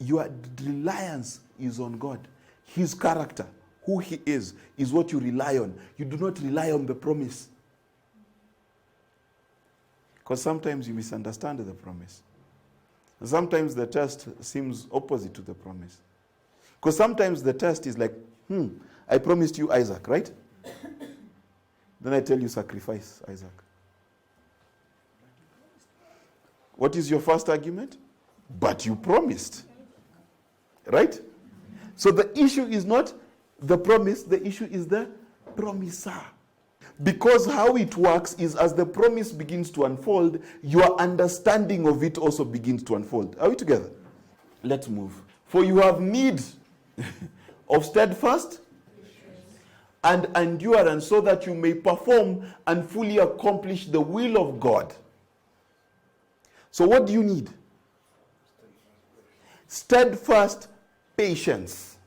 your reliance is on God. His character, who he is what you rely on. You do not rely on the promise. Because sometimes you misunderstand the promise. Sometimes the test seems opposite to the promise. Because sometimes the test is like, I promised you Isaac, right? Then I tell you sacrifice Isaac. What is your first argument? But you promised. Right? So the issue is not the promise, the issue is the promiser. Because how it works is as the promise begins to unfold, your understanding of it also begins to unfold. Are we together? Let's move. For you have need of steadfast and endurance, so that you may perform and fully accomplish the will of God. So what do you need? Steadfast patience.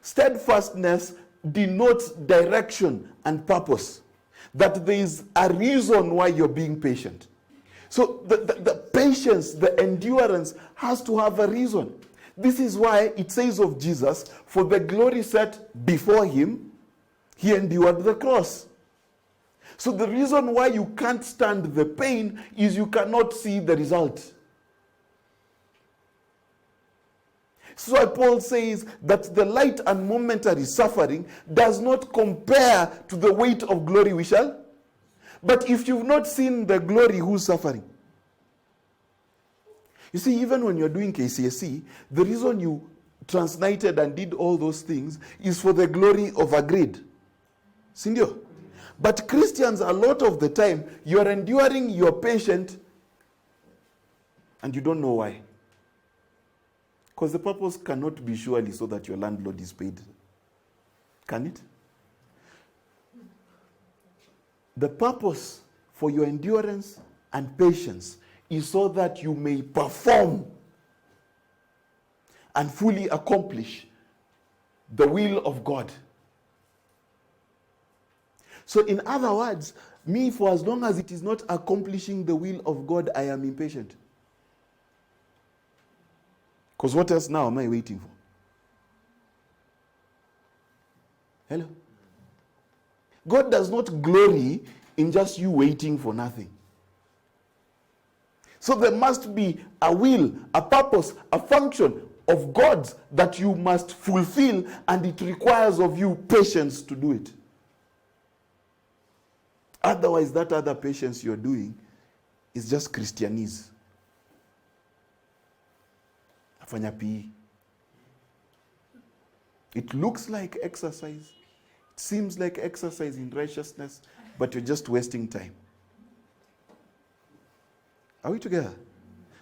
Steadfastness denotes direction and purpose. That there is a reason why you're being patient. So the patience, the endurance has to have a reason. This is why it says of Jesus, for the glory set before him, he endured the cross. So the reason why you can't stand the pain is you cannot see the result. So why Paul says that the light and momentary suffering does not compare to the weight of glory we shall. But if you've not seen the glory, who's suffering? You see, even when you're doing KCSE, the reason you translated and did all those things is for the glory of a grade. Sindio? But Christians, a lot of the time, you're enduring, you're patient, and you don't know why. Because the purpose cannot be surely so that your landlord is paid. Can it? The purpose for your endurance and patience is so that you may perform and fully accomplish the will of God. So in other words, me, for as long as it is not accomplishing the will of God, I am impatient. Because what else now am I waiting for? Hello? God does not glory in just you waiting for nothing. So there must be a will, a purpose, a function of God's that you must fulfill, and it requires of you patience to do it. Otherwise, that other patience you're doing is just Christianese. Afanya PE. It looks like exercise. It seems like exercise in righteousness, but you're just wasting time. Are we together?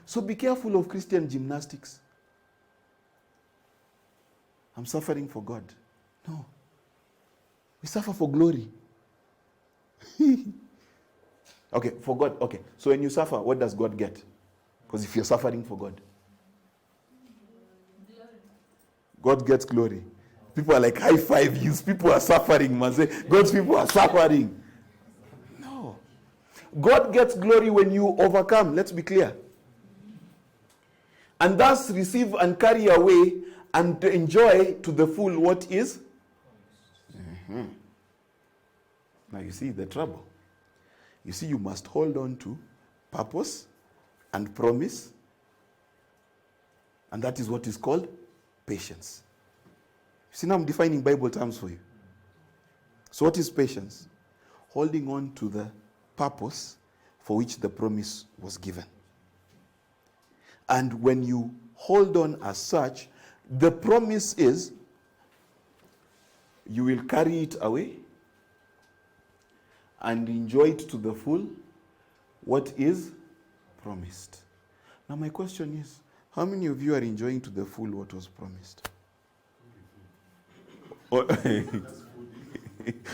So be careful of Christian gymnastics. I'm suffering for God. No. We suffer for glory. Okay, for God. Okay, so when you suffer, what does God get? Because if you're suffering for God, God gets glory. People are like, high five you. People are suffering, man. Say, God's people are suffering. No. God gets glory when you overcome. Let's be clear. And thus receive and carry away and enjoy to the full what is? Mm-hmm. Now you see the trouble. You see, you must hold on to purpose and promise. And that is what is called patience. You see, now I'm defining Bible terms for you. So what is patience? Holding on to the purpose for which the promise was given. And when you hold on as such, the promise is you will carry it away and enjoy it to the full what is promised. Now my question is, how many of you are enjoying to the full what was promised?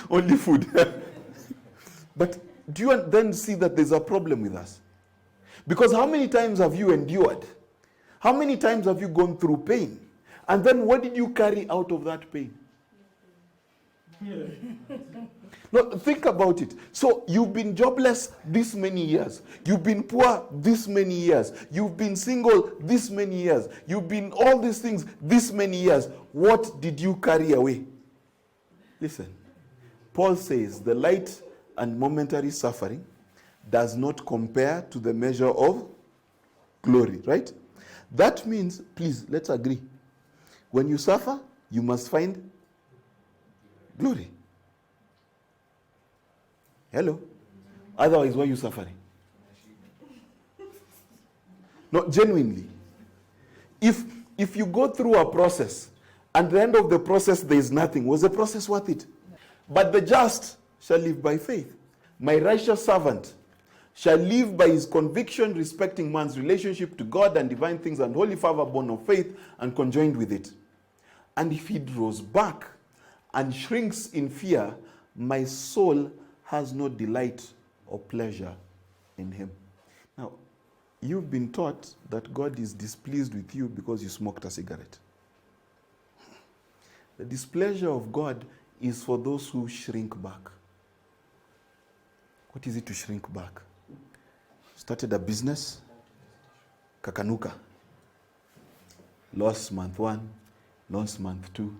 Only food. But do you then see that there's a problem with us? Because how many times have you endured? How many times have you gone through pain? And then what did you carry out of that pain? No, think about it. So you've been jobless this many years. You've been poor this many years. You've been single this many years. You've been all these things this many years. What did you carry away? Listen, Paul says the light and momentary suffering does not compare to the measure of glory, right? That means, please, let's agree. When you suffer, you must find glory. Hello? Otherwise, why are you suffering? No, genuinely. If you go through a process, and at the end of the process there is nothing, was the process worth it? But the just shall live by faith. My righteous servant shall live by his conviction respecting man's relationship to God and divine things and holy fervor born of faith and conjoined with it. And if he draws back and shrinks in fear, my soul has no delight or pleasure in him. Now, you've been taught that God is displeased with you because you smoked a cigarette. The displeasure of God is for those who shrink back. What is it to shrink back? Started a business, kakanuka. Lost month 1, lost month 2.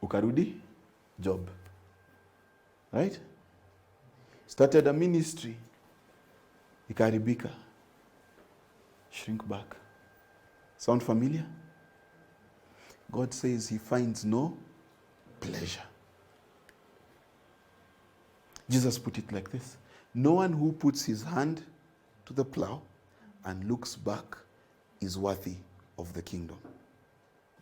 Ukarudi, job. Right? Started a ministry, ikaribika. Shrink back. Sound familiar? God says he finds no pleasure. Jesus put it like this: no one who puts his hand to the plow and looks back is worthy of the kingdom.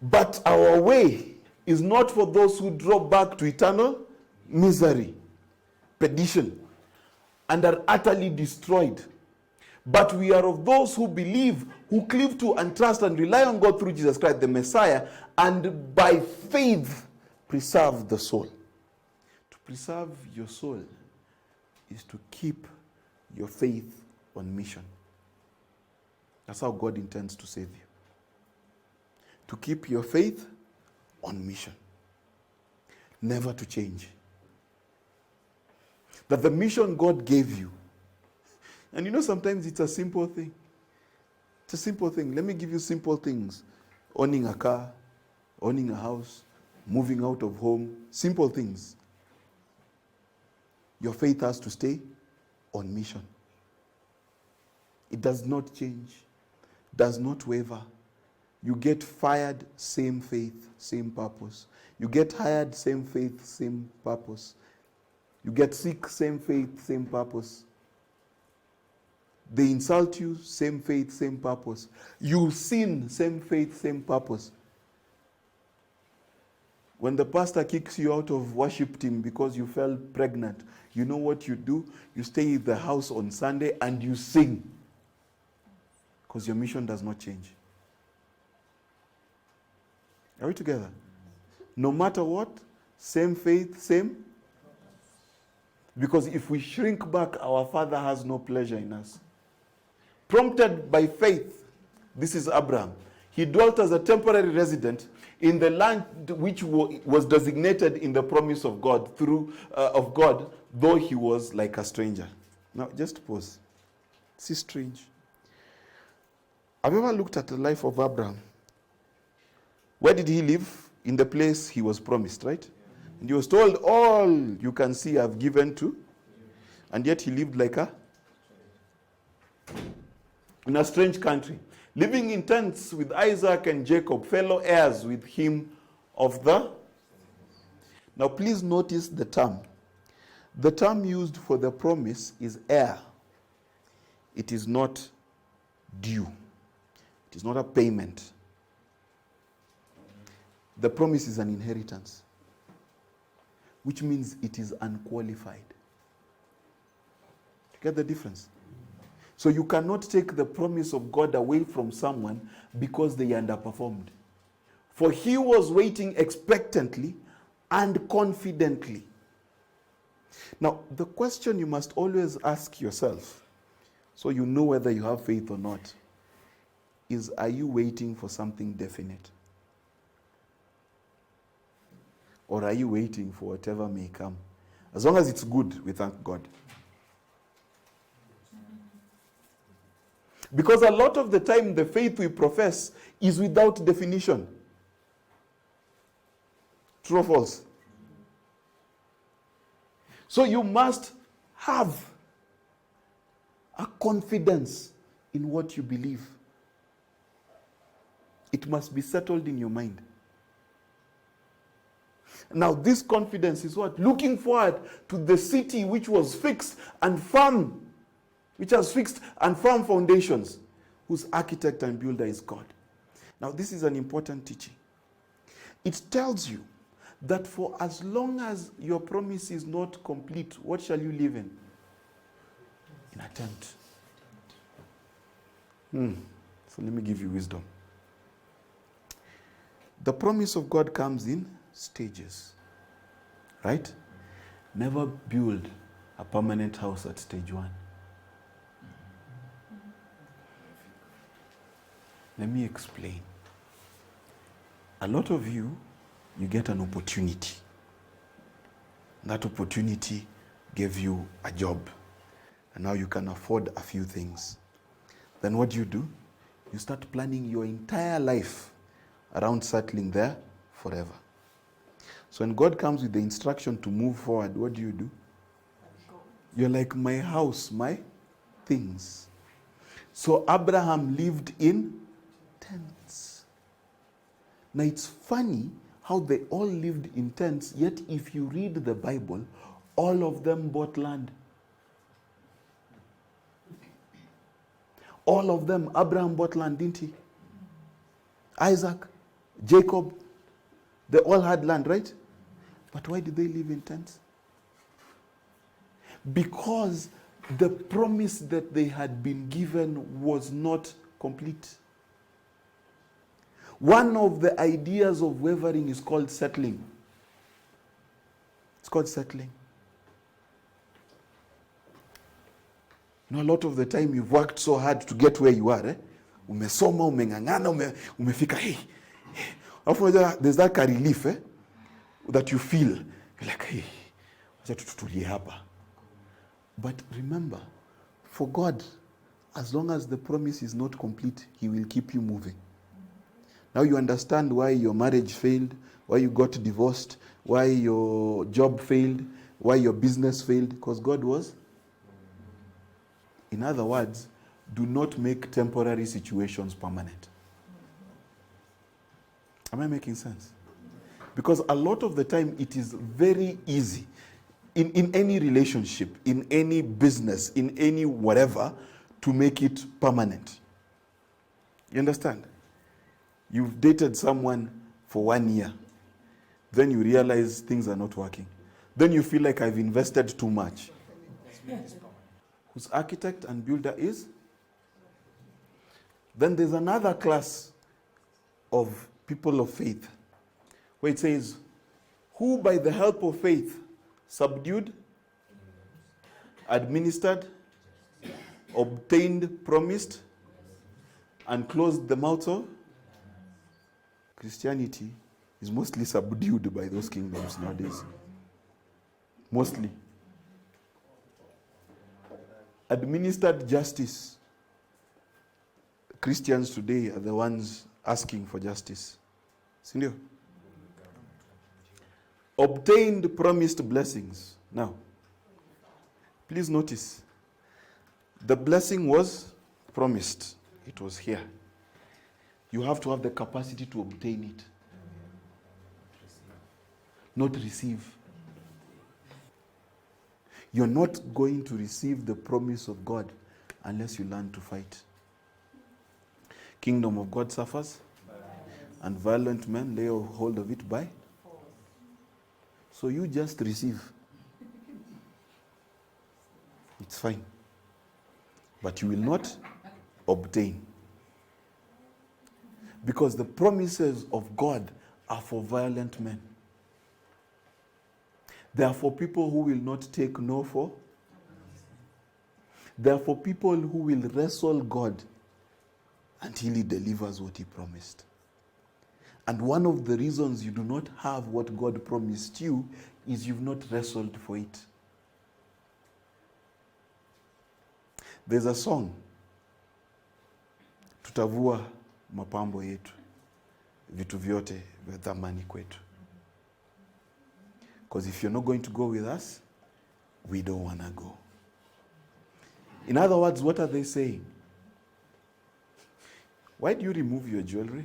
But our way is not for those who drop back to eternal misery, perdition, and are utterly destroyed. But we are of those who believe, who cleave to and trust and rely on God through Jesus Christ, the Messiah, and by faith preserve the soul. To preserve your soul is to keep your faith on mission. That's how God intends to save you. To keep your faith on mission. Never to change. That the mission God gave you, and you know sometimes it's a simple thing. It's a simple thing. Let me give you simple things. Owning a car, owning a house, moving out of home. Simple things. Your faith has to stay on mission. It does not change. Does not waver. You get fired, same faith, same purpose. You get hired, same faith, same purpose. You get sick, same faith, same purpose. They insult you, same faith, same purpose. You sin, same faith, same purpose. When the pastor kicks you out of worship team because you fell pregnant, you know what you do? You stay in the house on Sunday and you sing. Because your mission does not change. Are we together? No matter what, same faith, same. Because if we shrink back, our Father has no pleasure in us. Prompted by faith, this is Abraham. He dwelt as a temporary resident in the land which was designated in the promise of God though he was like a stranger. Now, just pause. This is strange. Have you ever looked at the life of Abraham? Where did he live? In the place he was promised, right? And he was told, all you can see I've given to. And yet he lived like in a strange country. Living in tents with Isaac and Jacob, fellow heirs with him of the. Now please notice the term. The term used for the promise is heir. It is not due. It is not a payment. The promise is an inheritance, which means it is unqualified. You get the difference? So you cannot take the promise of God away from someone because they underperformed. For he was waiting expectantly and confidently. Now, the question you must always ask yourself, so you know whether you have faith or not, is, are you waiting for something definite? Or are you waiting for whatever may come? As long as it's good, we thank God. Because a lot of the time, the faith we profess is without definition. True or false? So you must have a confidence in what you believe. It must be settled in your mind. Now, this confidence is what? Looking forward to the city which was fixed and firm, which has fixed and firm foundations, whose architect and builder is God. Now, this is an important teaching. It tells you that for as long as your promise is not complete, what shall you live in? In a tent. So let me give you wisdom. The promise of God comes in stages. Right? Never build a permanent house at stage 1. Let me explain. A lot of you get an opportunity. That opportunity gave you a job. And now you can afford a few things. Then what do? You start planning your entire life around settling there forever. So when God comes with the instruction to move forward, what do? You're like, my house, my things. So Abraham lived in tents. Now it's funny how they all lived in tents, yet if you read the Bible, all of them bought land. All of them, Abraham bought land, didn't he? Isaac, Jacob, they all had land, right? But why did they live in tents? Because the promise that they had been given was not complete. One of the ideas of wavering is called settling. It's called settling. You know, a lot of the time you've worked so hard to get where you are. Umesoma, umeng'ang'ana, umefika. Hey. There's that relief that you feel. You're like, hey, wacha tutulie hapa. But remember, for God, as long as the promise is not complete, He will keep you moving. Now you understand why your marriage failed, why you got divorced, why your job failed, why your business failed, because God was. In other words, do not make temporary situations permanent. Am I making sense? Because a lot of the time it is very easy in any relationship, in any business, in any whatever, to make it permanent. You understand? You've dated someone for 1 year. Then you realize things are not working. Then you feel like I've invested too much. Whose architect and builder is? Then there's another class of people of faith where it says, who by the help of faith subdued, administered, obtained, promised, and closed the mouths of. Christianity is mostly subdued by those kingdoms nowadays. Mostly. Administered justice. Christians today are the ones asking for justice. Sindio? Obtained promised blessings. Now, please notice, the blessing was promised. It was here. You have to have the capacity to obtain it. Not receive. You're not going to receive the promise of God unless you learn to fight. Kingdom of God suffers, and violent men lay hold of it by. So you just receive. It's fine. But you will not obtain. Because the promises of God are for violent men. They are for people who will not take no for. They are for people who will wrestle God until He delivers what He promised. And one of the reasons you do not have what God promised you is you've not wrestled for it. There's a song, tutavua mapambo yetu, vitu vyote vya thamani kwetu. Because if you're not going to go with us, we don't want to go. In other words, what are they saying? Why do you remove your jewelry?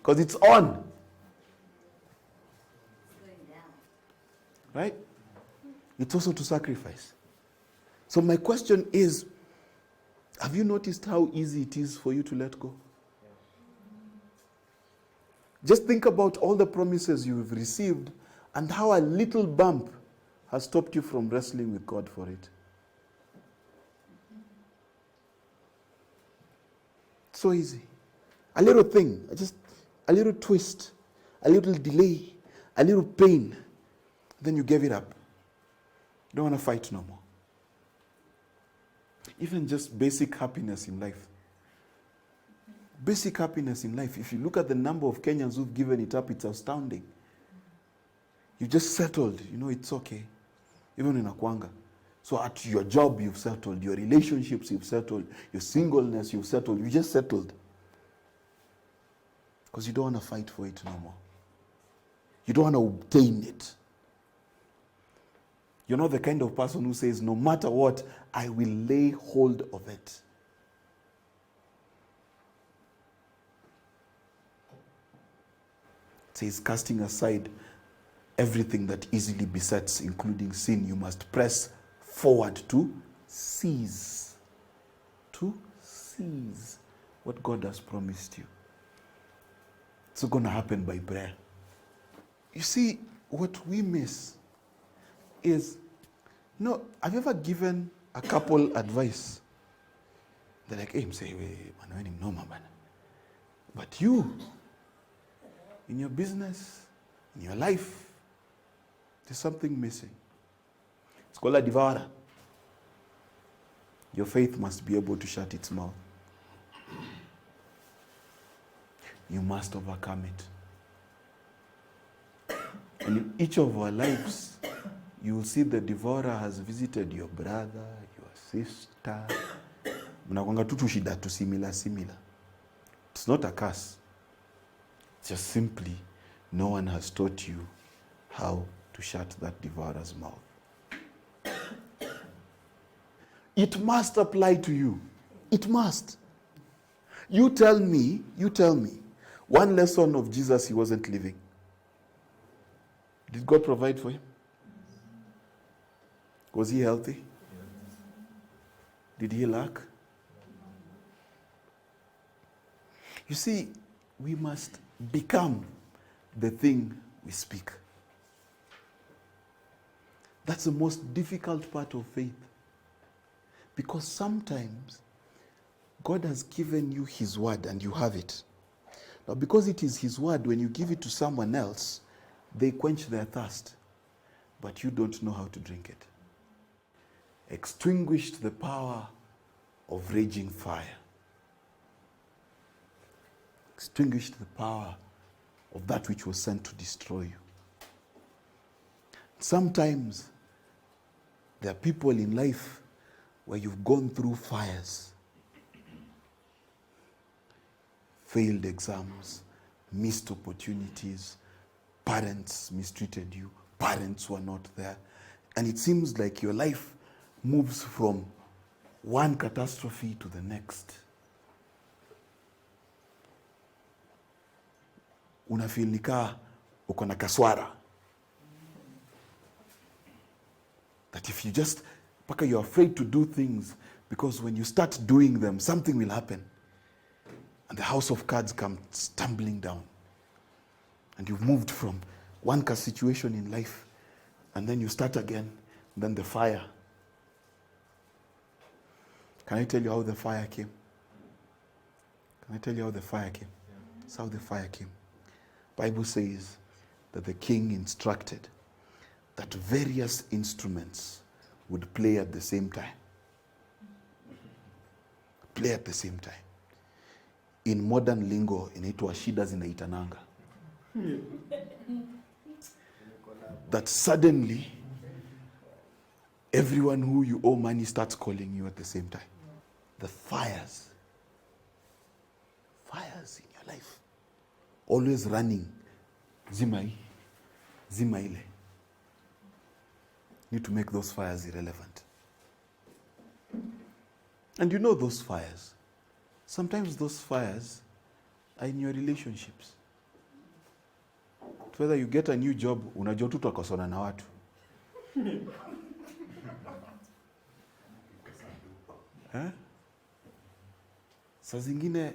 Because it's on. Right? It's also to sacrifice. So my question is, have you noticed how easy it is for you to let go? Just think about all the promises you've received and how a little bump has stopped you from wrestling with God for it. So easy. A little thing, just a little twist, a little delay, a little pain, then you gave it up. You don't want to fight no more. Even just basic happiness in life. Basic happiness in life. If you look at the number of Kenyans who've given it up, it's astounding. You just settled. You know, it's okay. Even in Akwanga. So at your job, you've settled. Your relationships, you've settled. Your singleness, you've settled. You just settled. Because you don't want to fight for it no more. You don't want to obtain it. You're not the kind of person who says, no matter what, I will lay hold of it. It says, casting aside everything that easily besets, including sin, you must press forward to seize. To seize what God has promised you. It's not going to happen by prayer. You see, what we miss is, have you ever given a couple advice? They're like, hey, say, no, but you, in your business, in your life, there's something missing. It's called a devourer. Your faith must be able to shut its mouth. You must overcome it. And in each of our lives, you will see the devourer has visited your brother, your sister. Mnakwanga tu shida tu similar. It's not a curse. It's just simply no one has taught you how to shut that devourer's mouth. It must apply to you. It must. You tell me, one lesson of Jesus he wasn't living. Did God provide for him? Was he healthy? Did he lack? You see, we must become the thing we speak. That's the most difficult part of faith. Because sometimes God has given you his word and you have it. Now, because it is his word, when you give it to someone else, they quench their thirst. But you don't know how to drink it. Extinguished the power of raging fire. Extinguished the power of that which was sent to destroy you. Sometimes there are people in life where you've gone through fires. Failed exams, missed opportunities, parents mistreated you, parents were not there. And it seems like your life moves from one catastrophe to the next. Unafeel nika uko na kaswara. That if you just, you're afraid to do things because when you start doing them, something will happen. And the house of cards comes tumbling down. And you've moved from one situation in life, and then you start again, and then the fire. Can I tell you how the fire came? Can I tell you how the fire came? That's how the fire came. Bible says that the king instructed that various instruments would play at the same time. Play at the same time. In modern lingo inaitwa shida zinaitananga. That suddenly everyone who you owe money starts calling you at the same time. The fires in your life, always running. Zima ile. Need to make those fires irrelevant. And you know those fires. Sometimes those fires are in your relationships. Whether you get a new job, unajua tu utakosana na watu. Saa zingine,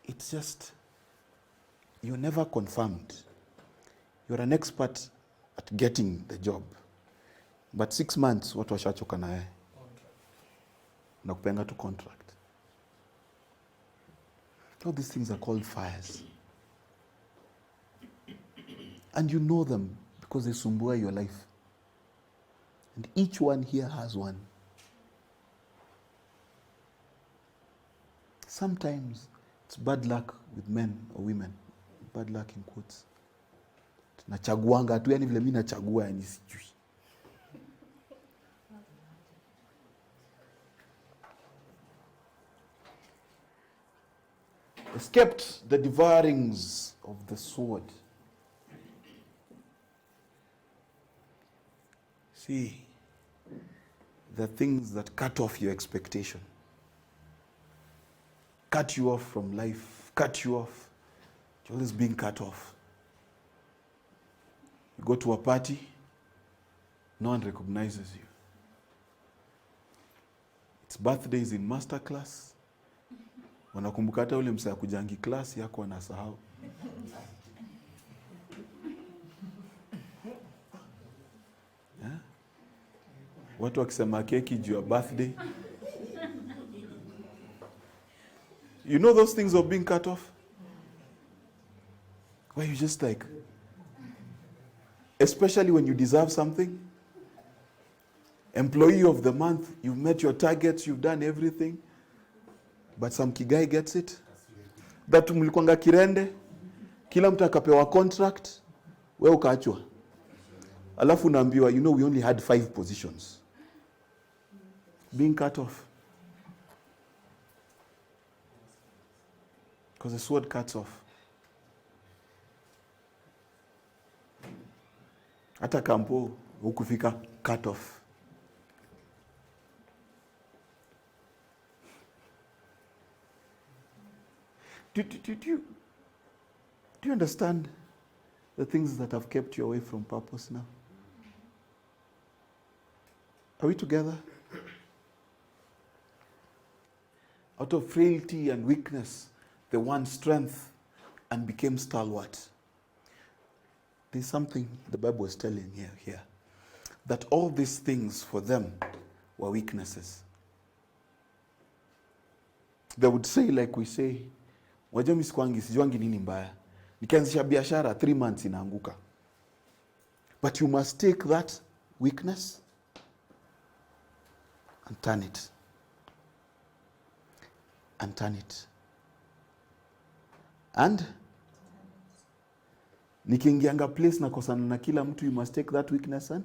it's just, you're never confirmed. You're an expert at getting the job. But 6 months, watu washachoka na wewe. Na kupenga to contract. All these things are called fires. And you know them because they sumbua your life. And each one here has one. Sometimes it's bad luck with men or women. Bad luck in quotes. Nachaguanga tu, yani vile mimi nachagua yani sijui. Escaped the devourings of the sword. See, the things that cut off your expectation, cut you off from life, cut you off. You're always being cut off. You go to a party, no one recognizes you. It's birthdays in master class. Wanakumbuka hata ule msa kujangi class yako anasahau. Watu wakisema keki juu ya birthday. You know those things of being cut off? Where you just like, especially when you deserve something. Employee of the month, you've met your targets, you've done everything. But some kigai gets it. That mlikuanga kirende, kila mtu akapewa contract, wewe ukaachwa. Alafu unaambiwa, you know we only had 5 positions. Being cut off. Because the sword cuts off. Hata kampo ukufika cut off. Do you understand the things that have kept you away from purpose now? Are we together? Out of frailty and weakness, they won strength and became stalwart. There's something the Bible is telling here. That all these things for them were weaknesses. They would say, like we say, wajua mimi sikwangi, sijuangi nini mbaya. Nikianzisha biashara 3 months inaanguka. But you must take that weakness and turn it. And turn it. And nikiingianga place na kosana na kila mtu, you must take that weakness and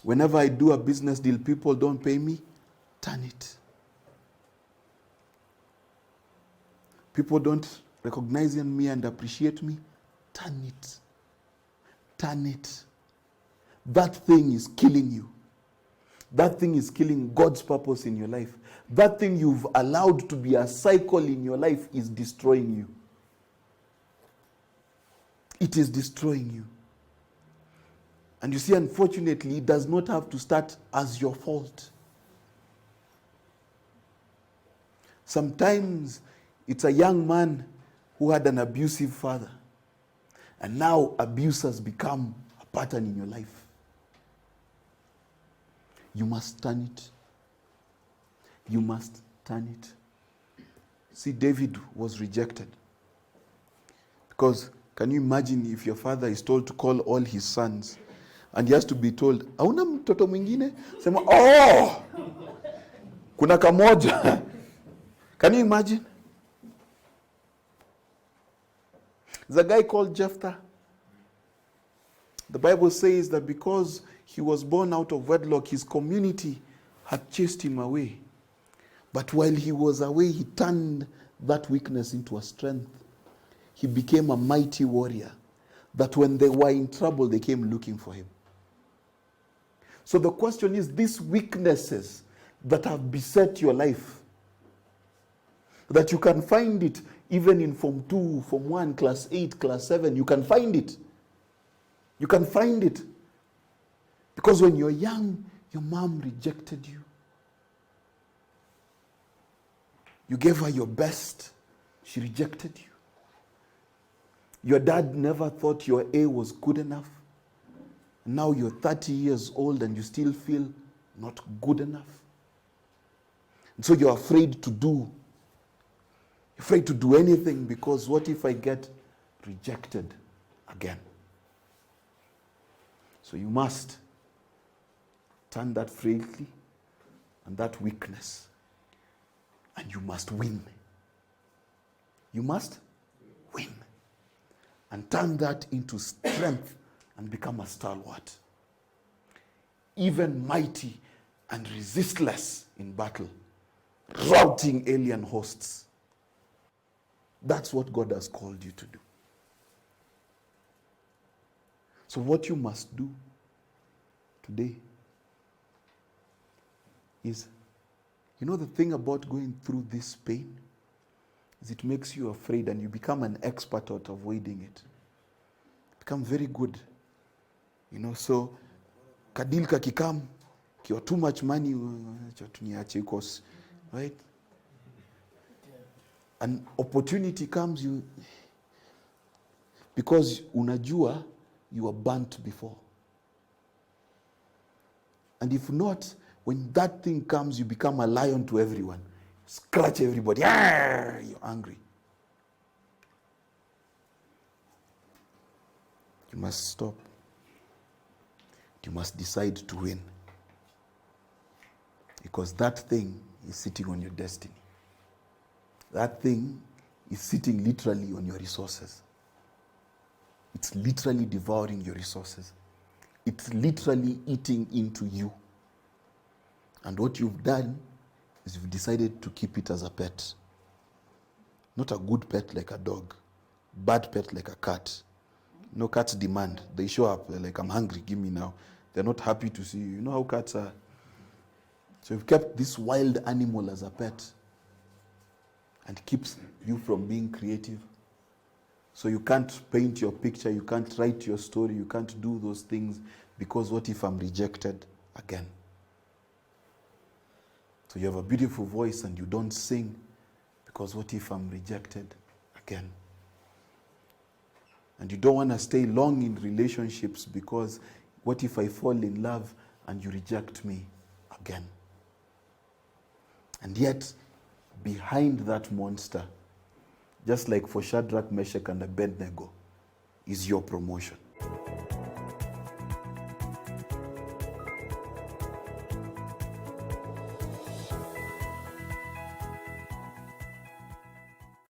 whenever I do a business deal, people don't pay me, turn it. People don't recognize me and appreciate me, turn it. Turn it. That thing is killing you. That thing is killing God's purpose in your life. That thing you've allowed to be a cycle in your life is destroying you. It is destroying you. And you see, unfortunately, it does not have to start as your fault. Sometimes it's a young man who had an abusive father. And now abuse has become a pattern in your life. You must turn it. You must turn it. See, David was rejected. Because can you imagine if your father is told to call all his sons and he has to be told, hauna mtoto mwingine? Sema, oh! Kuna kamoja. Can you imagine? There's a guy called Jephthah. The Bible says that because he was born out of wedlock, his community had chased him away. But while he was away, he turned that weakness into a strength. He became a mighty warrior that when they were in trouble, they came looking for him. So the question is, these weaknesses that have beset your life, that you can find it even in Form 2, Form 1, Class 8, Class 7, you can find it. You can find it. Because when you're young, your mom rejected you. You gave her your best. She rejected you. Your dad never thought your A was good enough. Now you're 30 years old and you still feel not good enough. And so you're afraid to do anything, because what if I get rejected again? So you must turn that frailty and that weakness, and you must win. You must win. And turn that into strength and become a stalwart. Even mighty and resistless in battle, routing alien hosts. That's what God has called you to do. So what you must do today is, the thing about going through this pain is it makes you afraid and you become an expert at avoiding it. Become very good. So kadil kakikam, kiwa too much money, right? An opportunity comes, because unajua you were burnt before. And if not, when that thing comes, you become a lion to everyone. Scratch everybody. You're angry. You must stop. You must decide to win. Because that thing is sitting on your destiny. That thing is sitting literally on your resources. It's literally devouring your resources. It's literally eating into you. And what you've done is you've decided to keep it as a pet. Not a good pet like a dog. Bad pet like a cat. No, cats demand. They show up. They're like, I'm hungry, give me now. They're not happy to see you. You know how cats are. So you've kept this wild animal as a pet. And it keeps you from being creative. So you can't paint your picture, you can't write your story, you can't do those things, because what if I'm rejected again? So you have a beautiful voice and you don't sing, because what if I'm rejected again? And you don't want to stay long in relationships, because what if I fall in love and you reject me again? And yet, behind that monster, just like for Shadrach, Meshach, and Abednego, is your promotion.